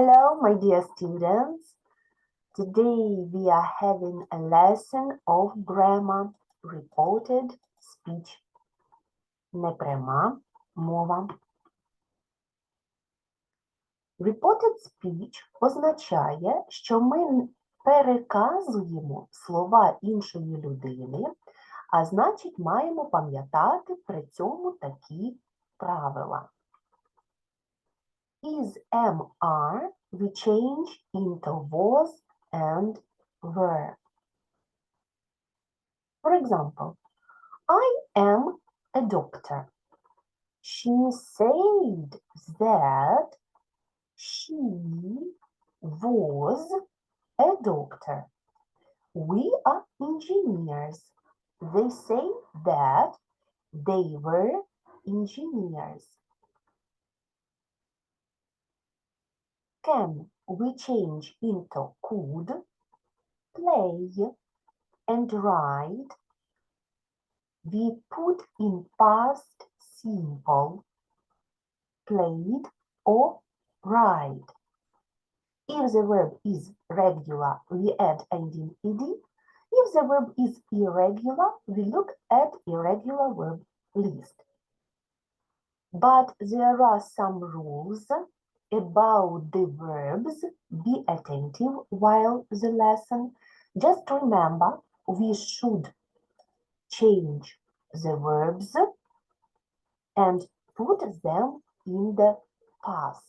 Hello, my dear students. Today we are having a lesson of grammar, reported speech. Непряма мова. Reported speech означає, що ми переказуємо слова іншої людини, а значить маємо пам'ятати при цьому такі правила. Is, am, are we change into was and were. For example, I am a doctor. She said that she was a doctor. We are engineers. They say that they were engineers. Can we change into could, play, and write? We put in past simple, played or write. If the verb is regular, we add ending ed. If the verb is irregular, we look at irregular verb list. But there are some rules about the verbs. Be attentive while the lesson. Just remember, we should change the verbs and put them in the past.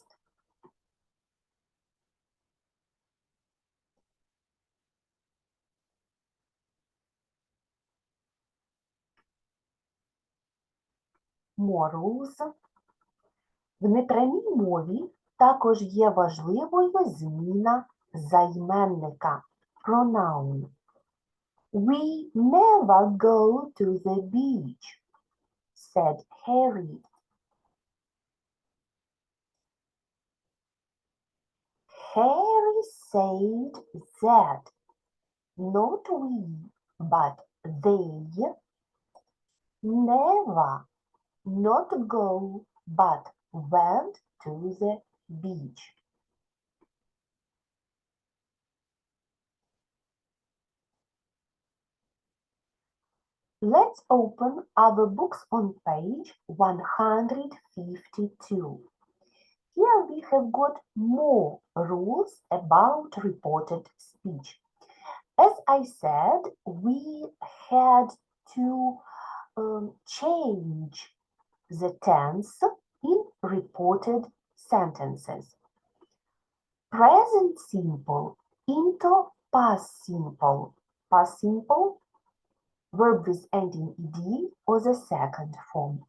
More rules. В непрямій мові також є важливою зміна займенника pronoun. We never go to the beach, said Harry. Harry said that not we, but they never not go, but went to the beach. Let's open our books on page 152. Here we have got more rules about reported speech. As I said, we had to change the tense in reported sentences. Present simple into past simple. Past simple, verb with ending ed or the second form.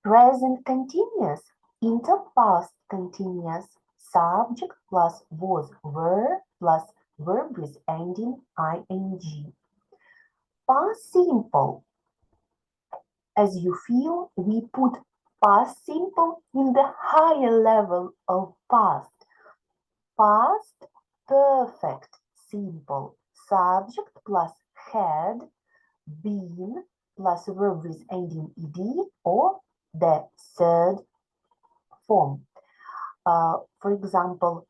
Present continuous into past continuous. Subject plus was, were plus verb with ending ing. Past simple. As you feel, we put past simple in the higher level of past. Past perfect simple. Subject plus had, been plus verb with ending ed or the third form. For example,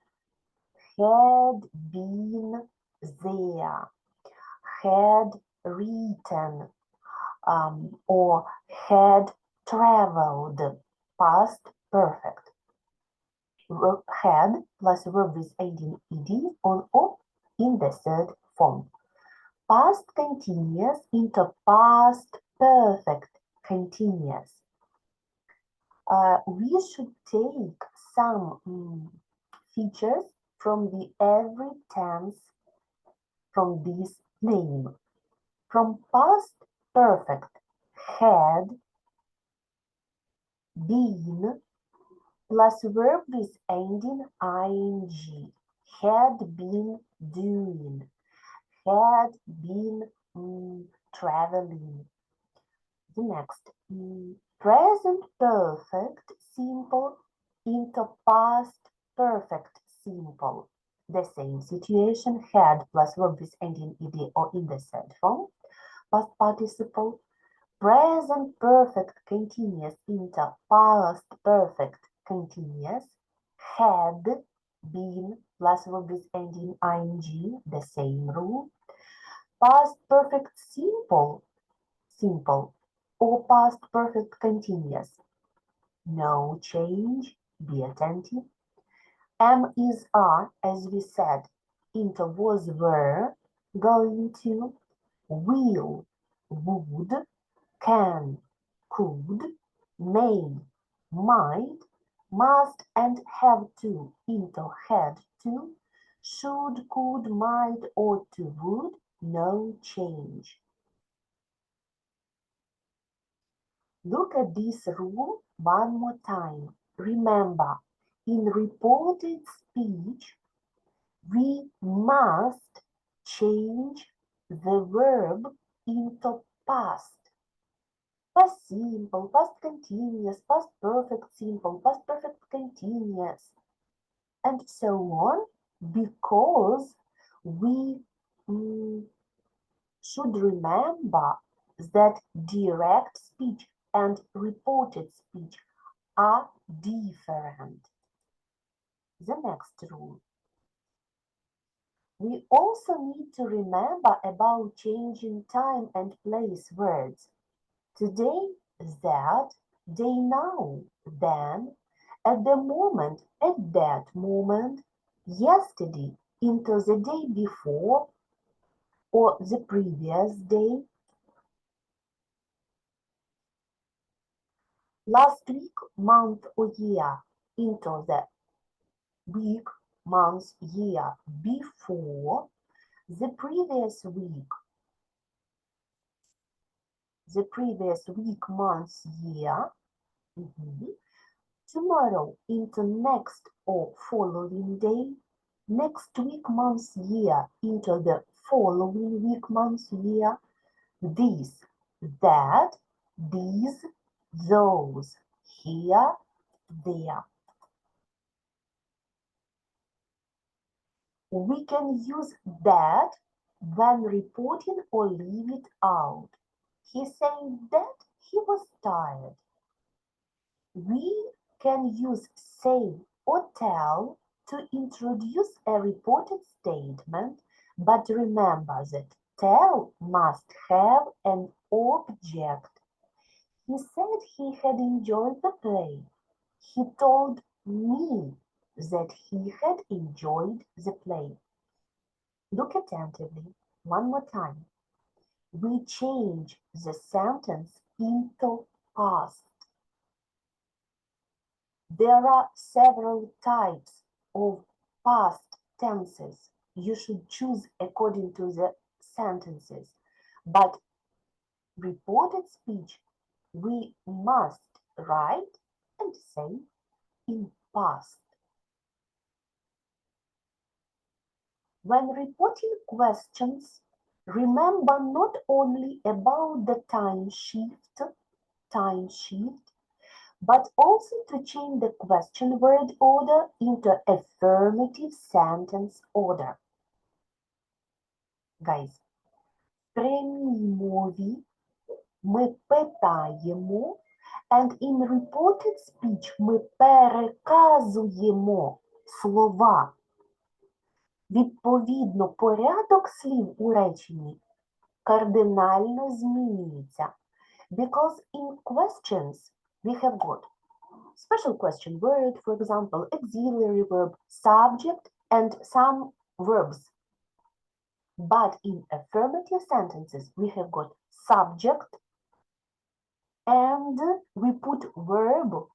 had been there, had written, or had traveled. Past perfect. Had plus verb with ending ed on or in the third form. Past continuous into past perfect continuous. We should take some features from the every tense from this name. From past perfect, had, been, plus verb with ending ing, had been doing, had been traveling. The next, present perfect simple into past perfect simple. The same situation, had plus verb with ending ed or in the third form. Past participle. Present perfect continuous into past perfect continuous. Had been plus verb with ending ing, the same rule. Past perfect simple, simple, or past perfect continuous. No change, be attentive. Am, is, are, as we said, into was, were, going to, will, would, can, could, may, might, must and have to, into had to, should, could, might, ought to, would, no change. Look at this rule one more time. Remember, in reported speech, we must change the verb into past. Past simple, past continuous, past perfect simple, past perfect continuous, and so on, because we should remember that direct speech and reported speech are different. The next rule. We also need to remember about changing time and place words. Today, that, day now, then, at the moment, at that moment, yesterday, into the day before, or the previous day, last week, month or year, into the week, month, year before, the previous week, month, year, tomorrow into next or following day, next week, month, year into the following week, month, year, this, that, these, those, here, there. We can use that when reporting or leave it out. He said that he was tired. We can use say or tell to introduce a reported statement, but remember that tell must have an object. He said he had enjoyed the play. He told me that he had enjoyed the play. Look attentively one more time. We change the sentence into past. There are several types of past tenses. You should choose according to the sentences. But reported speech, we must write and say in past. When reporting questions, remember not only about the time shift, but also to change the question word order into affirmative sentence order. Guys, в прямій мові ми питаємо, and in reported speech ми переказуємо слова. Відповідно, порядок слів у реченні кардинально змінюється. Because in questions we have got special question word, for example, auxiliary verb, subject, and some verbs. But in affirmative sentences, we have got subject, and we put verb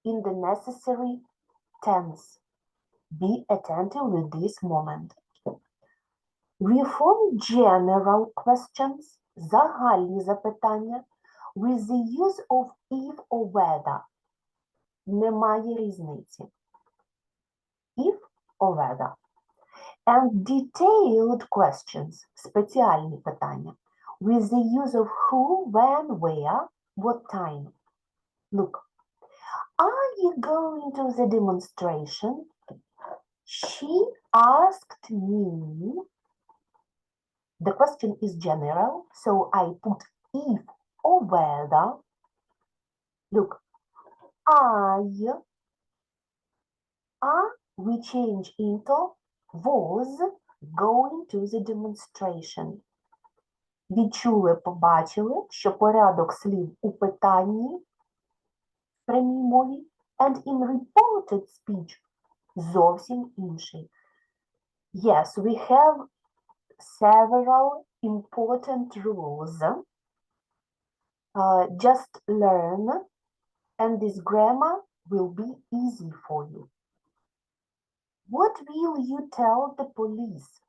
in the necessary tense. Be attentive with this moment. We form general questions, загальні запитання, with the use of if or whether. Немає різниці. If or whether. And detailed questions, спеціальні питання, with the use of who, when, where, what time. Look, are you going to the demonstration? She asked me. The question is general, so I put if or whether. Look, are we change into was going to the demonstration. Відчули, побачили, що порядок слів у питанні в прямій мові and in reported speech зовсім інший. Yes, we have several important rules. Just learn and this grammar will be easy for you. What will you tell the police?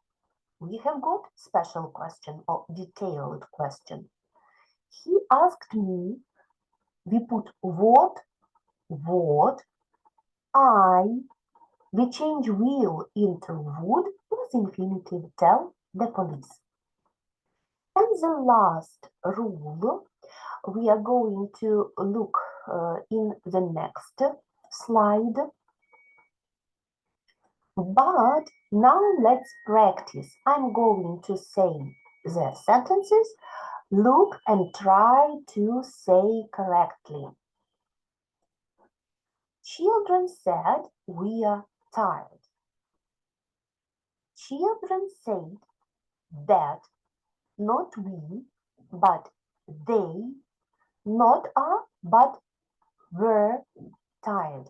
We have got special question or detailed question. He asked me, we put what, I, we change will into would with infinitive tell the police. And the last rule, we are going to look in the next slide. But now let's practice. I'm going to say the sentences. Look and try to say correctly. Children said we are tired. Children said that not we, but they, not are, but were tired.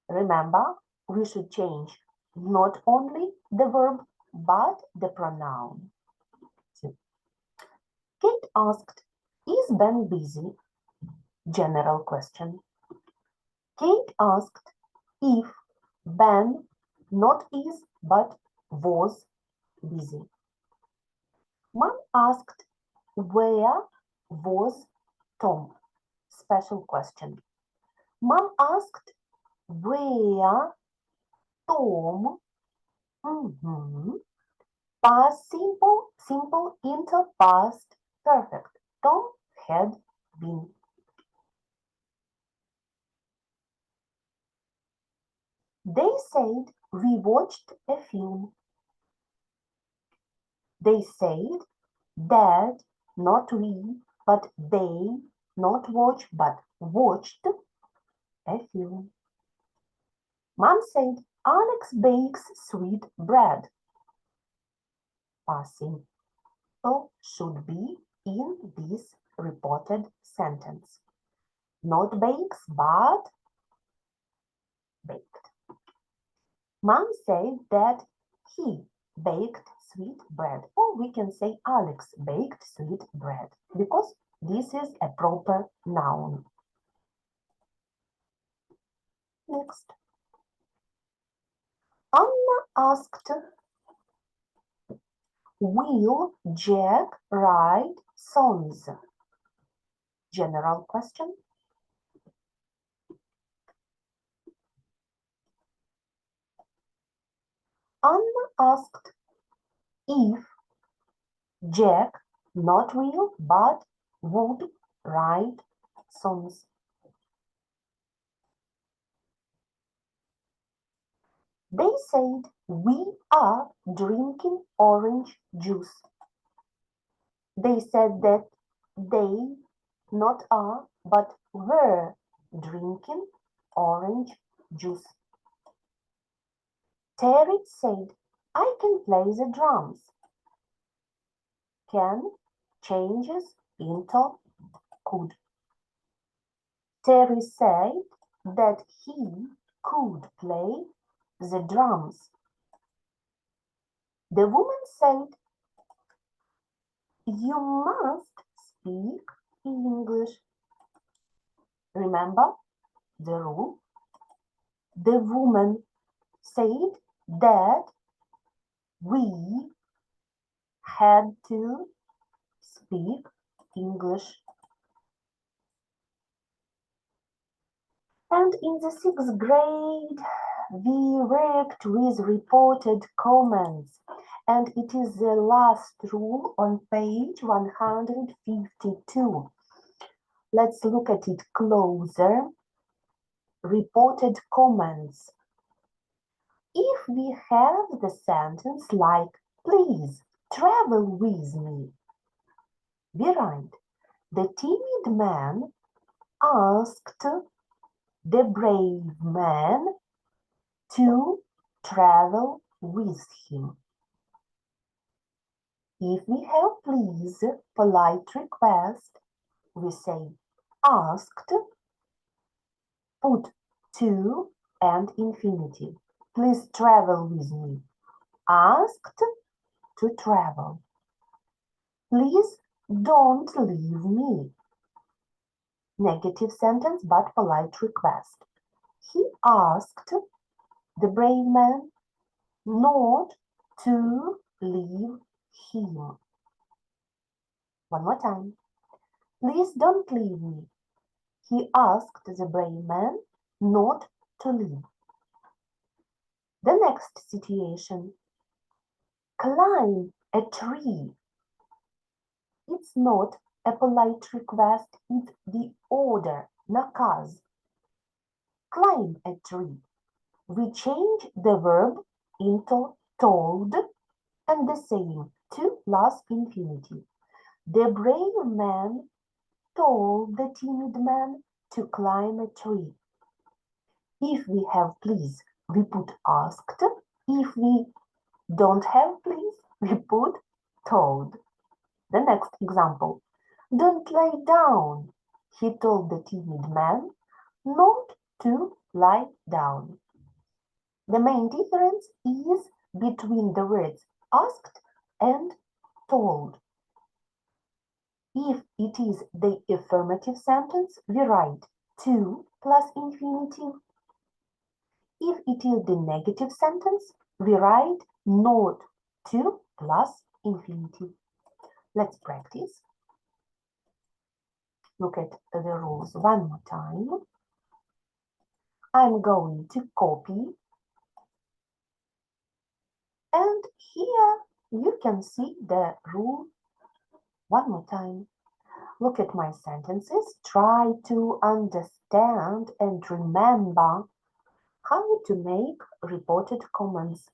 Remember, we should change not only the verb, but the pronoun. Kate asked, is Ben busy? General question. Kate asked if Ben not is, but was busy. Mom asked, where was Tom? Special question. Mom asked, where Tom? Past simple, simple into past perfect. Tom had been. They said we watched a film. They said that not we, but they, not watch, but watched a film. Mom said Alex bakes sweet bread. Passing should be in this reported sentence. Not bakes, but baked. Mom said that he baked sweet bread, or we can say Alex baked sweet bread, because this is a proper noun. Next. Anna asked, will Jack write songs? General question. Anna asked if Jack not will but would write songs. They said we are drinking orange juice. They said that they not are but were drinking orange juice. Terry said, I can play the drums. Can changes into could. Terry said that he could play the drums. The woman said, you must speak English. Remember the rule? The woman said that we had to speak English. And in the 6th grade, we worked with reported comments. And it is the last rule on page 152. Let's look at it closer. Reported comments. If we have the sentence like, please travel with me, we write, the timid man asked the brave man to travel with him. If we have please, polite request, we say asked, put to and infinitive. Please travel with me. Asked to travel. Please don't leave me. Negative sentence but polite request. He asked the brave man not to leave him. One more time. Please don't leave me. He asked the brave man not to leave. The next situation. Climb a tree. It's not a polite request, it's the order, nakaz. Climb a tree. We change the verb into told and the same, to plus infinitive. The brave man told the timid man to climb a tree. If we have please, we put asked. If we don't have please, we put told. The next example. Don't lie down. He told the timid man not to lie down. The main difference is between the words asked and told. If it is the affirmative sentence, we write to plus infinitive. If it is the negative sentence, we write not to plus infinitive. Let's practice. Look at the rules one more time. I'm going to copy. And here you can see the rule one more time. Look at my sentences. Try to understand and remember how to make reported comments.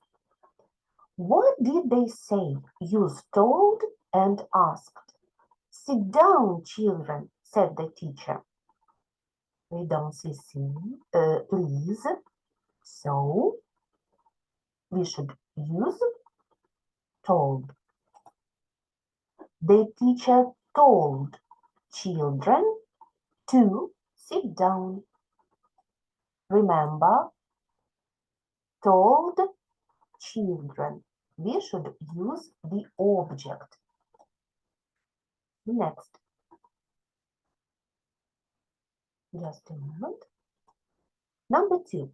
What did they say? Use told and asked. Sit down, children, said the teacher. We don't see please. So we should use told. The teacher told children to sit down. Remember, told children. We should use the object. Next. Just a moment. Number 2.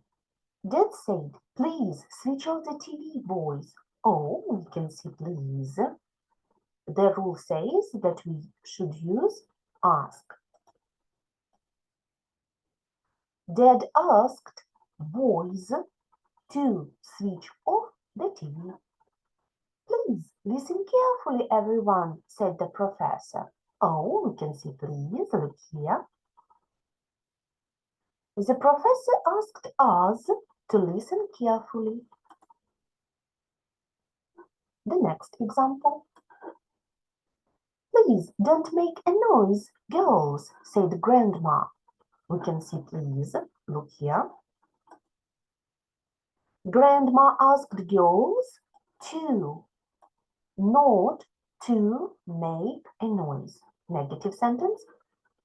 Dad said, please switch off the TV, boys. Oh, we can see please. The rule says that we should use ask. Dad asked boys to switch off the TV. Please listen carefully, everyone, said the professor. Oh, we can see please, look here. The professor asked us to listen carefully. The next example. Please don't make a noise, girls, said Grandma. We can see please, look here. Grandma asked girls to not to make a noise. Negative sentence,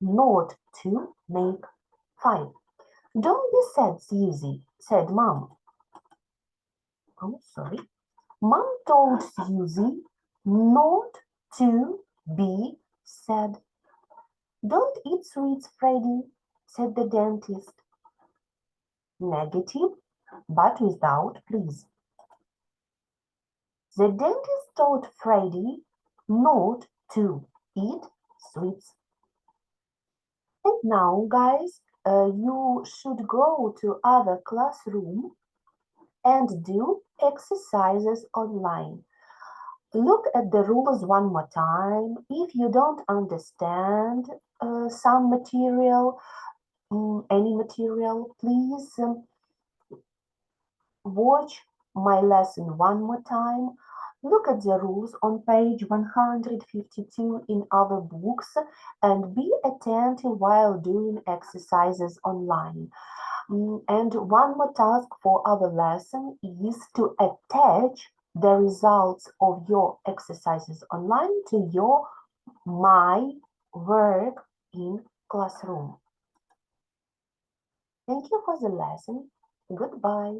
not to make. 5. Don't be sad, Susie, said Mom. Oh, sorry. Mom told Susie not to be sad. Don't eat sweets, Freddy, said the dentist. Negative, but without please. The dentist told Freddy not to eat sweets. And now, guys, you should go to other classroom and do exercises online. Look at the rules one more time. If you don't understand some material, any material, please watch my lesson one more time. Look at the rules on page 152 in other books and be attentive while doing exercises online. And one more task for our lesson is to attach the results of your exercises online to your My Work in Classroom. Thank you for the lesson. Goodbye.